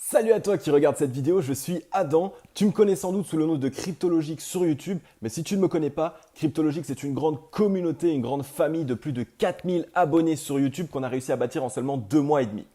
Salut à toi qui regarde cette vidéo, je suis Adam. Tu me connais sans doute sous le nom de Cryptologique sur YouTube, mais si tu ne me connais pas, Cryptologique c'est une grande communauté, une grande famille de plus de 4000 abonnés sur YouTube qu'on a réussi à bâtir en seulement 2 mois et demi.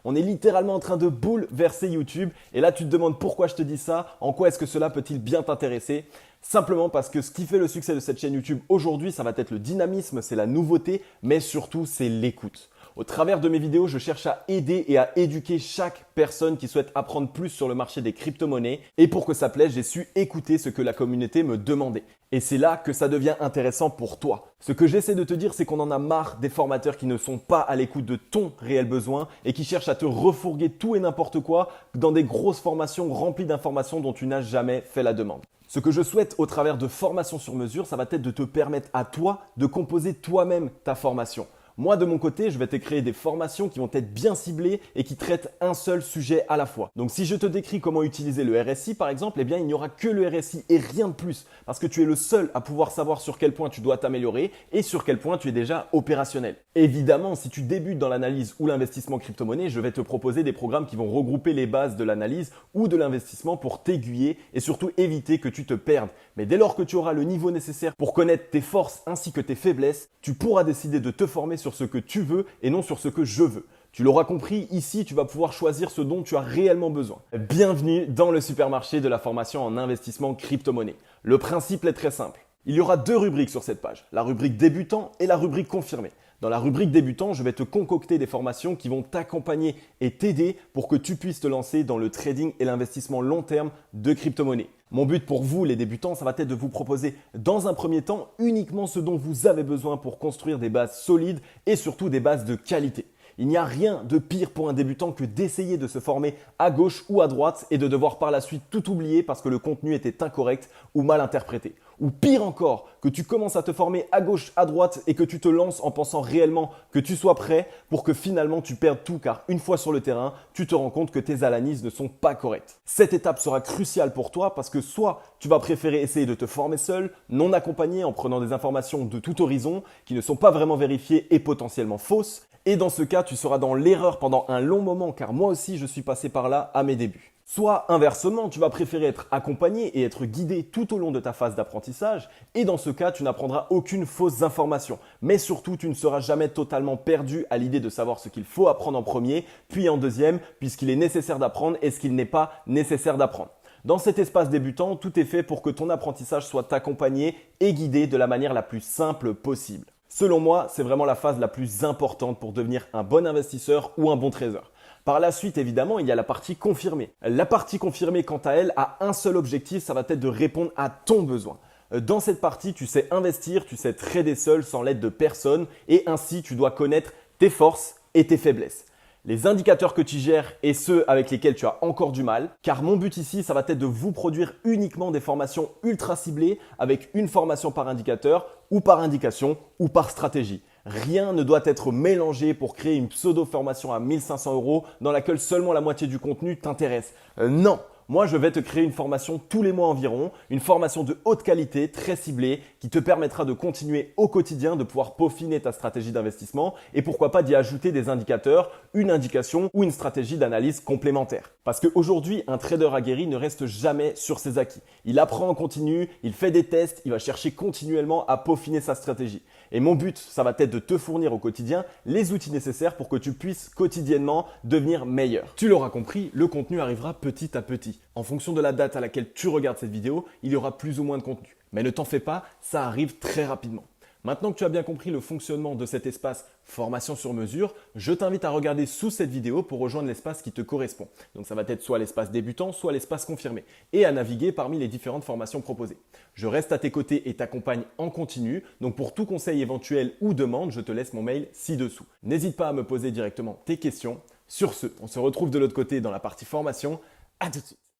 On est littéralement en train de bouleverser YouTube et là tu te demandes pourquoi je te dis ça, en quoi est-ce que cela peut-il bien t'intéresser? Simplement parce que ce qui fait le succès de cette chaîne YouTube aujourd'hui, ça va être le dynamisme, c'est la nouveauté, mais surtout c'est l'écoute. Au travers de mes vidéos, je cherche à aider et à éduquer chaque personne qui souhaite apprendre plus sur le marché des crypto-monnaies. Et pour que ça plaise, j'ai su écouter ce que la communauté me demandait. Et c'est là que ça devient intéressant pour toi. Ce que j'essaie de te dire, c'est qu'on en a marre des formateurs qui ne sont pas à l'écoute de ton réel besoin et qui cherchent à te refourguer tout et n'importe quoi dans des grosses formations remplies d'informations dont tu n'as jamais fait la demande. Ce que je souhaite au travers de formations sur mesure, ça va être de te permettre à toi de composer toi-même ta formation. Moi, de mon côté, je vais te créer des formations qui vont être bien ciblées et qui traitent un seul sujet à la fois. Donc, si je te décris comment utiliser le RSI, par exemple, eh bien, il n'y aura que le RSI et rien de plus parce que tu es le seul à pouvoir savoir sur quel point tu dois t'améliorer et sur quel point tu es déjà opérationnel. Évidemment, si tu débutes dans l'analyse ou l'investissement crypto-monnaie, je vais te proposer des programmes qui vont regrouper les bases de l'analyse ou de l'investissement pour t'aiguiller et surtout éviter que tu te perdes. Mais dès lors que tu auras le niveau nécessaire pour connaître tes forces ainsi que tes faiblesses, tu pourras décider de te former sur ce que tu veux et non sur ce que je veux. Tu l'auras compris, ici, tu vas pouvoir choisir ce dont tu as réellement besoin. Bienvenue dans le supermarché de la formation en investissement crypto-monnaie. Le principe est très simple. Il y aura 2 rubriques sur cette page, la rubrique débutant et la rubrique confirmé. Dans la rubrique débutant, je vais te concocter des formations qui vont t'accompagner et t'aider pour que tu puisses te lancer dans le trading et l'investissement long terme de crypto-monnaie. Mon but pour vous, les débutants, ça va être de vous proposer dans un premier temps uniquement ce dont vous avez besoin pour construire des bases solides et surtout des bases de qualité. Il n'y a rien de pire pour un débutant que d'essayer de se former à gauche ou à droite et de devoir par la suite tout oublier parce que le contenu était incorrect ou mal interprété. Ou pire encore, que tu commences à te former à gauche, à droite et que tu te lances en pensant réellement que tu sois prêt pour que finalement tu perdes tout car une fois sur le terrain, tu te rends compte que tes analyses ne sont pas correctes. Cette étape sera cruciale pour toi parce que soit tu vas préférer essayer de te former seul, non accompagné en prenant des informations de tout horizon qui ne sont pas vraiment vérifiées et potentiellement fausses. Et dans ce cas, tu seras dans l'erreur pendant un long moment car moi aussi je suis passé par là à mes débuts. Soit inversement, tu vas préférer être accompagné et être guidé tout au long de ta phase d'apprentissage et dans ce cas, tu n'apprendras aucune fausse information. Mais surtout, tu ne seras jamais totalement perdu à l'idée de savoir ce qu'il faut apprendre en premier, puis en deuxième, puisqu'il est nécessaire d'apprendre et ce qu'il n'est pas nécessaire d'apprendre. Dans cet espace débutant, tout est fait pour que ton apprentissage soit accompagné et guidé de la manière la plus simple possible. Selon moi, c'est vraiment la phase la plus importante pour devenir un bon investisseur ou un bon trader. Par la suite, évidemment, il y a la partie confirmée. La partie confirmée, quant à elle, a un seul objectif, ça va être de répondre à ton besoin. Dans cette partie, tu sais investir, tu sais trader seul sans l'aide de personne et ainsi tu dois connaître tes forces et tes faiblesses. Les indicateurs que tu gères et ceux avec lesquels tu as encore du mal, car mon but ici, ça va être de vous produire uniquement des formations ultra ciblées avec une formation par indicateur ou par indication ou par stratégie. Rien ne doit être mélangé pour créer une pseudo-formation à 1500 € dans laquelle seulement la moitié du contenu t'intéresse. Non! Moi, je vais te créer une formation tous les mois environ, une formation de haute qualité, très ciblée, qui te permettra de continuer au quotidien, de pouvoir peaufiner ta stratégie d'investissement et pourquoi pas d'y ajouter des indicateurs, une indication ou une stratégie d'analyse complémentaire. Parce qu'aujourd'hui, un trader aguerri ne reste jamais sur ses acquis. Il apprend en continu, il fait des tests, il va chercher continuellement à peaufiner sa stratégie. Et mon but, ça va être de te fournir au quotidien les outils nécessaires pour que tu puisses quotidiennement devenir meilleur. Tu l'auras compris, le contenu arrivera petit à petit. En fonction de la date à laquelle tu regardes cette vidéo, il y aura plus ou moins de contenu. Mais ne t'en fais pas, ça arrive très rapidement. Maintenant que tu as bien compris le fonctionnement de cet espace formation sur mesure, je t'invite à regarder sous cette vidéo pour rejoindre l'espace qui te correspond. Donc ça va être soit l'espace débutant, soit l'espace confirmé et à naviguer parmi les différentes formations proposées. Je reste à tes côtés et t'accompagne en continu. Donc pour tout conseil éventuel ou demande, je te laisse mon mail ci-dessous. N'hésite pas à me poser directement tes questions. Sur ce, on se retrouve de l'autre côté dans la partie formation. À tout de suite.